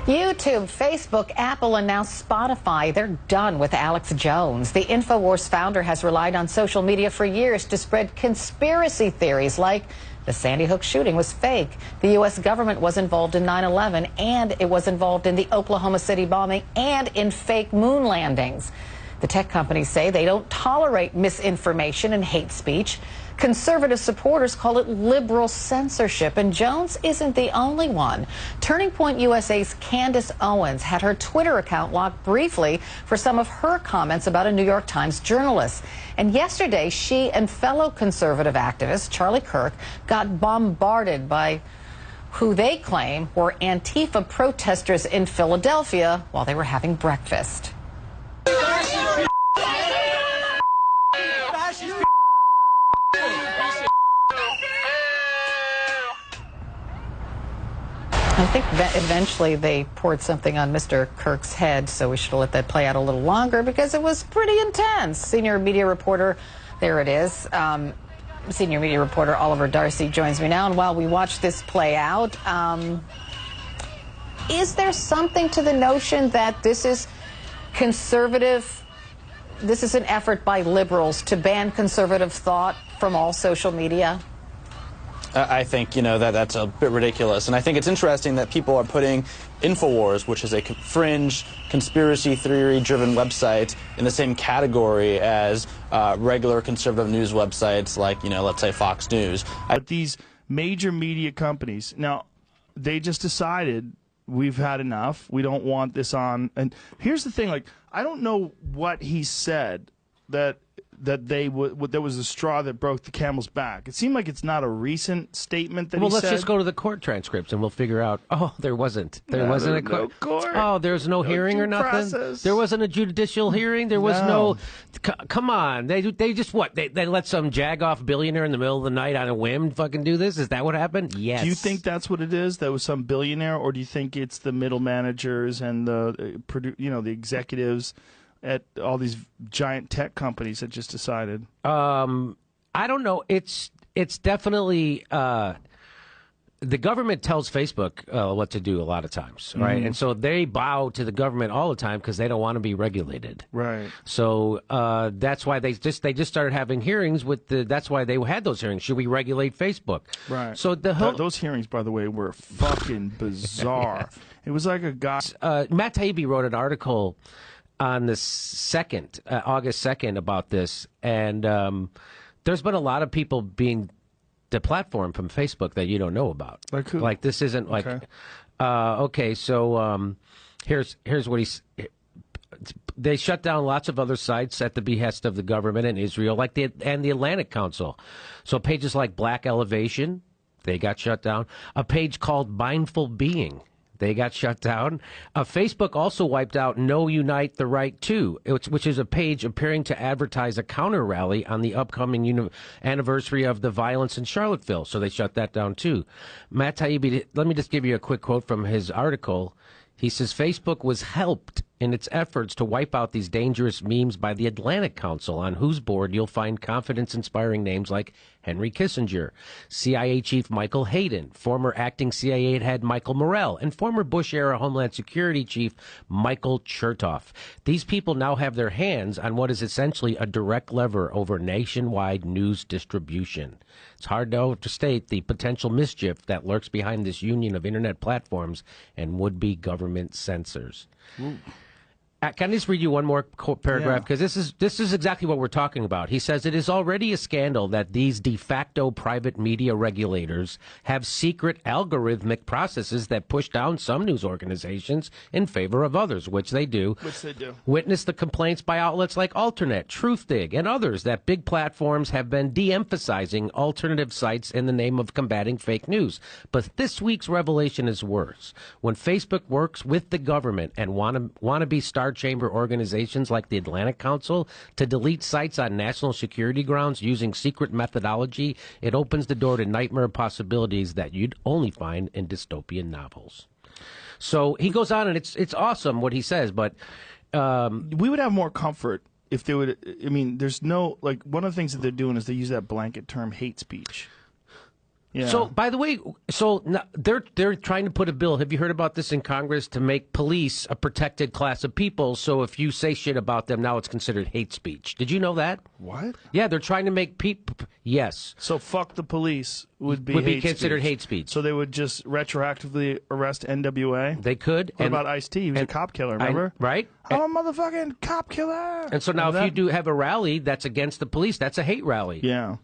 YouTube, Facebook, Apple, and now Spotify, they're done with Alex Jones. The InfoWars founder has relied on social media for years to spread conspiracy theories like the Sandy Hook shooting was fake, the U.S. government was involved in 9/11, and it was involved in the Oklahoma City bombing and in fake moon landings. The tech companies say they don't tolerate misinformation and hate speech. Conservative supporters call it liberal censorship, and Jones isn't the only one. Turning Point USA's Candace Owens had her Twitter account locked briefly for some of her comments about a New York Times journalist. And yesterday, she and fellow conservative activist Charlie Kirk got bombarded by who they claim were Antifa protesters in Philadelphia while they were having breakfast. I think eventually they poured something on Mr. Kirk's head, so we should let that play out a little longer because it was pretty intense. Senior media reporter, there it is, senior media reporter Oliver Darcy joins me now. And while we watch this play out, is there something to the notion that this is conservative, this is an effort by liberals to ban conservative thought from all social media? I think, that's a bit ridiculous. And I think it's interesting that people are putting InfoWars, which is a fringe, conspiracy theory-driven website, in the same category as regular conservative news websites like, let's say Fox News. But these major media companies, now, they just decided we've had enough. We don't want this on. And here's the thing, I don't know what he said that there was a straw that broke the camel's back. It seemed like it's not a recent statement that he said. Well, let's just go to the court transcripts and we'll figure out. Oh, there wasn't. There wasn't a court. No court. Oh, there's no hearing or nothing. Process. There wasn't a judicial hearing. There was no. Come on. They just what? They let some jagoff billionaire in the middle of the night on a whim fucking do this? Is that what happened? Yes. Do you think that's what it is? That was some billionaire, or do you think it's the middle managers and the the executives at all these giant tech companies that just decided? I don't know. It's definitely the government tells Facebook what to do a lot of times, right? And so they bow to the government all the time because they don't want to be regulated, right? So that's why they just started having hearings with the. That's why they had those hearings. Should we regulate Facebook? Right. So those hearings, by the way, were fucking bizarre. Yes. It was like a guy. Matt Taibbi wrote an article on the August 2nd about this, and there's been a lot of people being deplatformed from Facebook that you don't know about. Like who? Like this isn't like, okay, so here's what they shut down lots of other sites at the behest of the government in Israel, and the Atlantic Council. So pages like Black Elevation, they got shut down. A page called Mindful Being, they got shut down. Facebook also wiped out No Unite the Right To, which is a page appearing to advertise a counter rally on the upcoming anniversary of the violence in Charlottesville. So they shut that down too. Matt Taibbi, let me just give you a quick quote from his article. He says, Facebook was helped in its efforts to wipe out these dangerous memes by the Atlantic Council, on whose board you'll find confidence-inspiring names like Henry Kissinger, CIA Chief Michael Hayden, former acting CIA head Michael Morrell, and former Bush-era Homeland Security Chief Michael Chertoff. These people now have their hands on what is essentially a direct lever over nationwide news distribution. It's hard to overstate the potential mischief that lurks behind this union of internet platforms and would-be government censors. Ooh. Can I just read you one more paragraph? Because this is exactly what we're talking about. He says, it is already a scandal that these de facto private media regulators have secret algorithmic processes that push down some news organizations in favor of others, which they do. Witness the complaints by outlets like Alternet, Truthdig, and others that big platforms have been de-emphasizing alternative sites in the name of combating fake news. But this week's revelation is worse. When Facebook works with the government and wannabe star chamber organizations like the Atlantic Council to delete sites on national security grounds using secret methodology, it opens the door to nightmare possibilities that you'd only find in dystopian novels. So he goes on, and it's awesome what he says, but we would have more comfort if they would. I mean, there's no, one of the things that they're doing is they use that blanket term hate speech. Yeah. So, by the way, they're trying to put a bill. Have you heard about this in Congress to make police a protected class of people? So if you say shit about them, now it's considered hate speech. Did you know that? What? Yeah, they're trying to make people. Yes. So fuck the police would be considered hate speech. So they would just retroactively arrest NWA. They could. What about Ice-T? He was a cop killer. Remember? Right. I'm a motherfucking cop killer. And so now, if you do have a rally that's against the police, that's a hate rally. Yeah.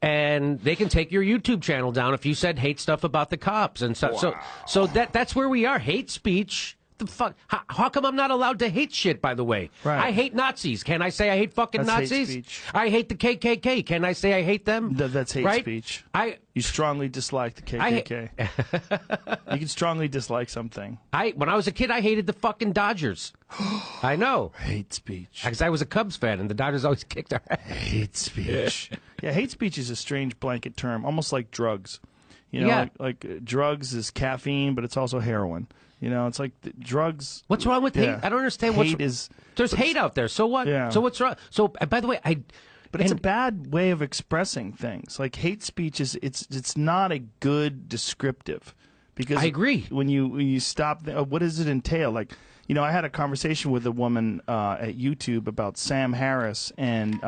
And they can take your YouTube channel down if you said hate stuff about the cops and stuff. Wow. So that's where we are. Hate speech. The fuck? How come I'm not allowed to hate shit? By the way, right. I hate Nazis. Can I say I hate fucking that's Nazis? Hate speech. I hate the KKK. Can I say I hate them? That's hate right? speech. You strongly dislike the KKK. You can strongly dislike something. When I was a kid, I hated the fucking Dodgers. I know. Hate speech. Because I was a Cubs fan, and the Dodgers always kicked our ass. Hate speech. Yeah, hate speech is a strange blanket term, almost like drugs. You know, like drugs is caffeine, but it's also heroin. You know, it's like drugs. What's wrong with hate? I don't understand. There's hate out there. So what? Yeah. So what's wrong? So by the way, But it's a bad way of expressing things. Like hate speech it's not a good descriptive. Because I agree. When you stop, what does it entail? Like, you know, I had a conversation with a woman at YouTube about Sam Harris and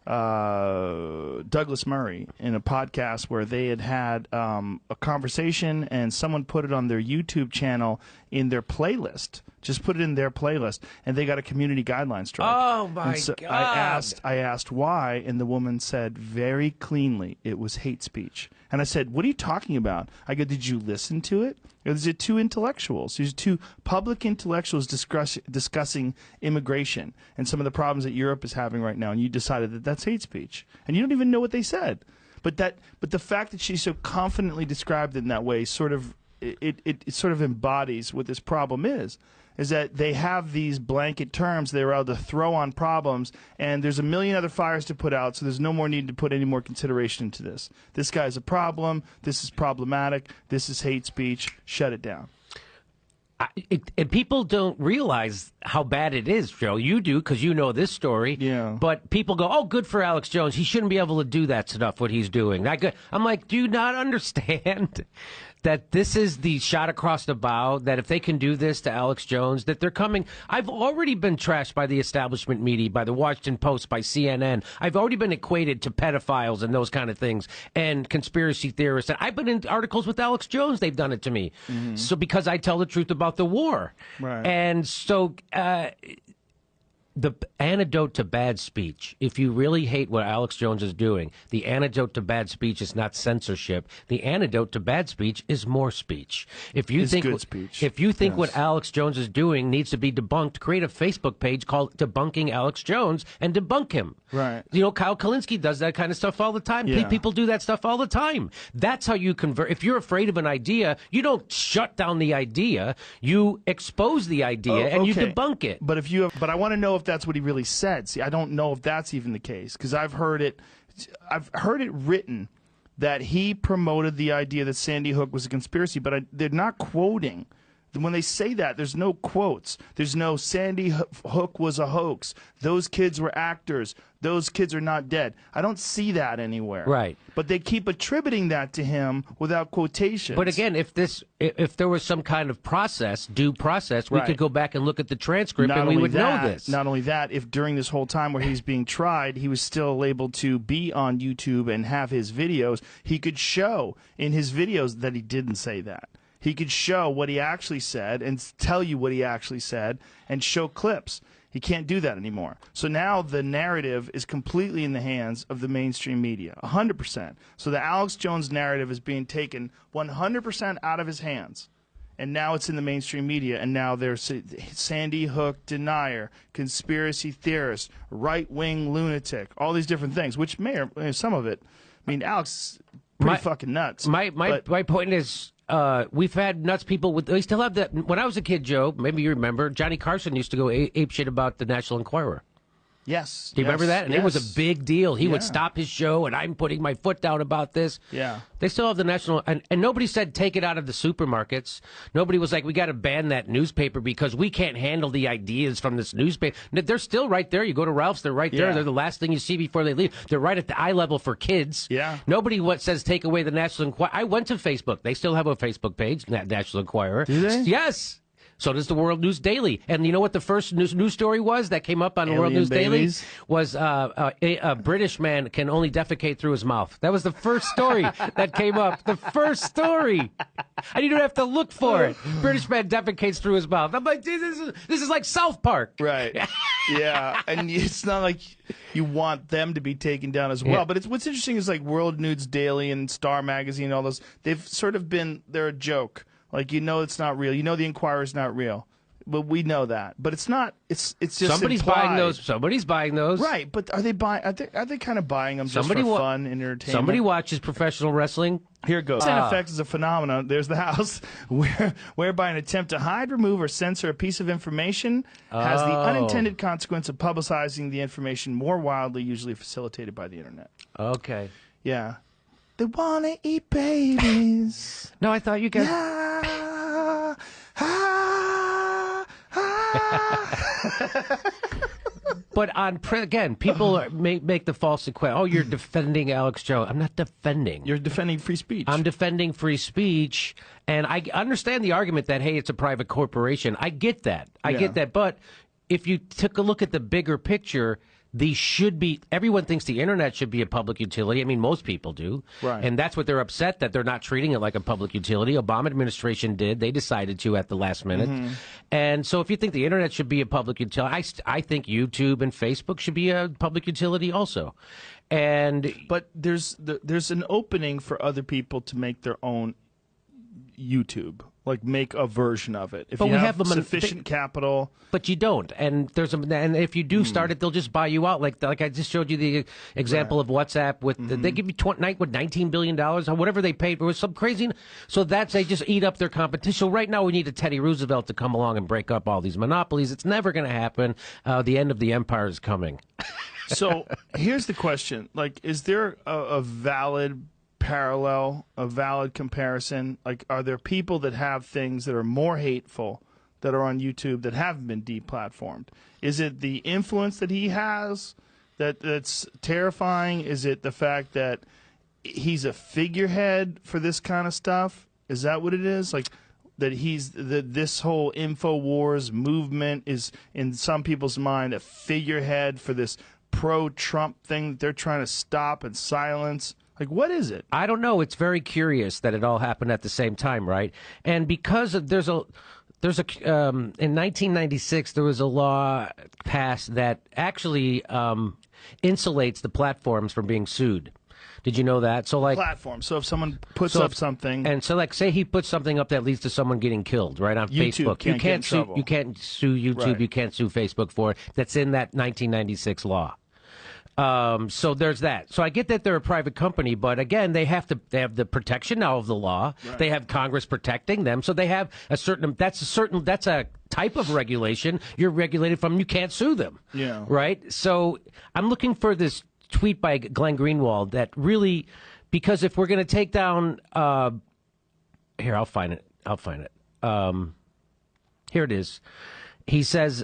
Douglas Murray in a podcast where they had a conversation and someone put it on their YouTube channel in their playlist. Just put it in their playlist, and they got a community guidelines strike. Oh my God! I asked why, and the woman said very cleanly it was hate speech. And I said, "What are you talking about?" I go, "Did you listen to it? Or is it two intellectuals? There's two public intellectuals discussing immigration and some of the problems that Europe is having right now, and you decided that that's hate speech, and you don't even know what they said. But the fact that she so confidently described it in that way sort of it sort of embodies what this problem is that they have these blanket terms they're able to throw on problems, and there's a million other fires to put out, so there's no more need to put any more consideration into this. This guy's a problem. This is problematic. This is hate speech. Shut it down. And people don't realize how bad it is, Joe. You do, because you know this story. Yeah. But people go, oh, good for Alex Jones. He shouldn't be able to do that stuff, what he's doing. Not good. I'm like, do you not understand that this is the shot across the bow, that if they can do this to Alex Jones, that they're coming. I've already been trashed by the establishment media, by the Washington Post, by CNN. I've already been equated to pedophiles and those kind of things, and conspiracy theorists. And I've been in articles with Alex Jones. They've done it to me. Mm-hmm. So because I tell the truth about the war. Right. And so the antidote to bad speech, if you really hate what Alex Jones is doing, the antidote to bad speech is not censorship. The antidote to bad speech is more speech. If you think good speech. If you think what Alex Jones is doing needs to be debunked, create a Facebook page called Debunking Alex Jones and debunk him. Right. You know, Kyle Kalinske does that kind of stuff all the time. Yeah. People do that stuff all the time. That's how you convert. If you're afraid of an idea, you don't shut down the idea. You expose the idea and you debunk it. But I want to know if that's what he really said. See, I don't know if that's even the case, because I've heard it written that he promoted the idea that Sandy Hook was a conspiracy, but they're not quoting. When they say that, there's no quotes. There's no Sandy Hook was a hoax. Those kids were actors. Those kids are not dead. I don't see that anywhere. Right. But they keep attributing that to him without quotations. But again, if there was some kind of due process, we could go back and look at the transcript and we would know this. Not only that, if during this whole time where he's being tried, he was still able to be on YouTube and have his videos, he could show in his videos that he didn't say that. He could show what he actually said and tell you what he actually said and show clips. He can't do that anymore. So now the narrative is completely in the hands of the mainstream media, 100%. So the Alex Jones narrative is being taken 100% out of his hands. And now it's in the mainstream media, and now there's Sandy Hook denier, conspiracy theorist, right-wing lunatic, all these different things, which some of it, I mean, Alex is pretty fucking nuts. My point is, we've had nuts people we still have that. When I was a kid, Joe, maybe you remember, Johnny Carson used to go ape shit about the National Enquirer. Yes. Do you remember that? And it was a big deal. He would Yeah. stop his show, and I'm putting my foot down about this. Yeah. They still have the national, and nobody said take it out of the supermarkets. Nobody was like, we got to ban that newspaper because we can't handle the ideas from this newspaper. They're still right there. You go to Ralph's, they're right there. Yeah. They're the last thing you see before they leave. They're right at the eye level for kids. Yeah. Nobody says take away the National Enquirer. I went to Facebook. They still have a Facebook page, National Enquirer. Do they? Yes. So does the World News Daily. And you know what the first news story was that came up on the World News babies? Daily? Was a British man can only defecate through his mouth. That was the first story that came up. The first story. And you don't have to look for it. British man defecates through his mouth. I'm like, this is like South Park. Right. Yeah. And it's not like you want them to be taken down as well. Yeah. But what's interesting is like World News Daily and Star Magazine, all those, they've sort of they're a joke. Like, it's not real. You know the Enquirer's not real. But we know that. But it's not. It's just Somebody's implied. buying those. Somebody's buying those. Right. But are they buying? Are they kind of buying them just for fun and entertainment? Somebody watches professional wrestling. Here it goes. In effect is a phenomenon. There's the house whereby an attempt to hide, remove, or censor a piece of information has the unintended consequence of publicizing the information more wildly, usually facilitated by the internet. Okay. Yeah. They want to eat babies. No, I thought you guys. But again, people make the false equation. Oh, you're defending Alex Jones. I'm not defending. You're defending free speech. I'm defending free speech, and I understand the argument that, hey, it's a private corporation. I get that. I get that. But if you took a look at the bigger picture, everyone thinks the internet should be a public utility. I mean, most people do. Right. And that's what they're upset, that they're not treating it like a public utility. Obama administration did. They decided to at the last minute. Mm-hmm. And so if you think the internet should be a public utility, I think YouTube and Facebook should be a public utility also. But there's an opening for other people to make their own YouTube, like make a version of it. If you have sufficient capital. But you don't, and and if you do start it, they'll just buy you out. Like I just showed you the example of WhatsApp with they give you $19 billion or whatever they paid for, some crazy. So they just eat up their competition. Right now, we need a Teddy Roosevelt to come along and break up all these monopolies. It's never going to happen. The end of the empire is coming. So here's the question: like, is there a valid parallel, a valid comparison? Like, are there people that have things that are more hateful that are on YouTube that haven't been deplatformed? Is it the influence that he has that's terrifying? Is it the fact that he's a figurehead for this kind of stuff? Is that what it is? Like, that this whole InfoWars movement is, in some people's mind, a figurehead for this pro-Trump thing that they're trying to stop and silence? Like, what is it? I don't know. It's very curious that it all happened at the same time, right? And because in 1996 there was a law passed that actually insulates the platforms from being sued. Did you know that? So like platform. So if someone puts up something, and so like say he puts something up that leads to someone getting killed, right, on YouTube Facebook, you can't sue YouTube, Right. You can't sue Facebook for it. That's in that 1996 law. So there's that. So I get that they're a private company, but again, they have the protection now of the law. Right. They have Congress protecting them. So they have that's a type of regulation. You're regulated from, you can't sue them. Yeah. Right. So I'm looking for this tweet by Glenn Greenwald that really, because if we're going to take down, here, I'll find it. Here it is. He says,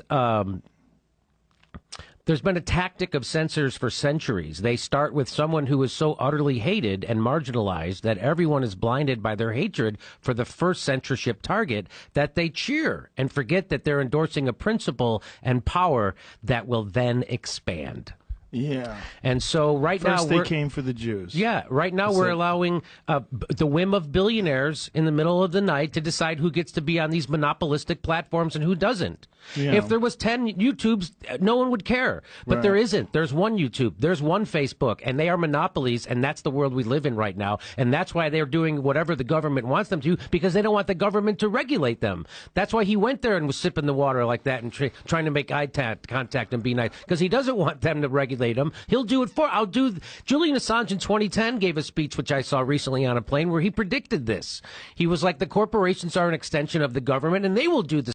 there's been a tactic of censors for centuries. They start with someone who is so utterly hated and marginalized that everyone is blinded by their hatred for the first censorship target that they cheer and forget that they're endorsing a principle and power that will then expand. Yeah. And so now they came for the Jews. Yeah. Right now we're allowing the whim of billionaires in the middle of the night to decide who gets to be on these monopolistic platforms and who doesn't. Yeah. If there was 10 YouTubes, no one would care. But there isn't. There's one YouTube. There's one Facebook. And they are monopolies. And that's the world we live in right now. And that's why they're doing whatever the government wants them to, because they don't want the government to regulate them. That's why he went there and was sipping the water like that and trying to make eye contact and be nice. Because he doesn't want them to regulate him. He'll do it Julian Assange in 2010 gave a speech, which I saw recently on a plane, where he predicted this. He was like, the corporations are an extension of the government, and they will do the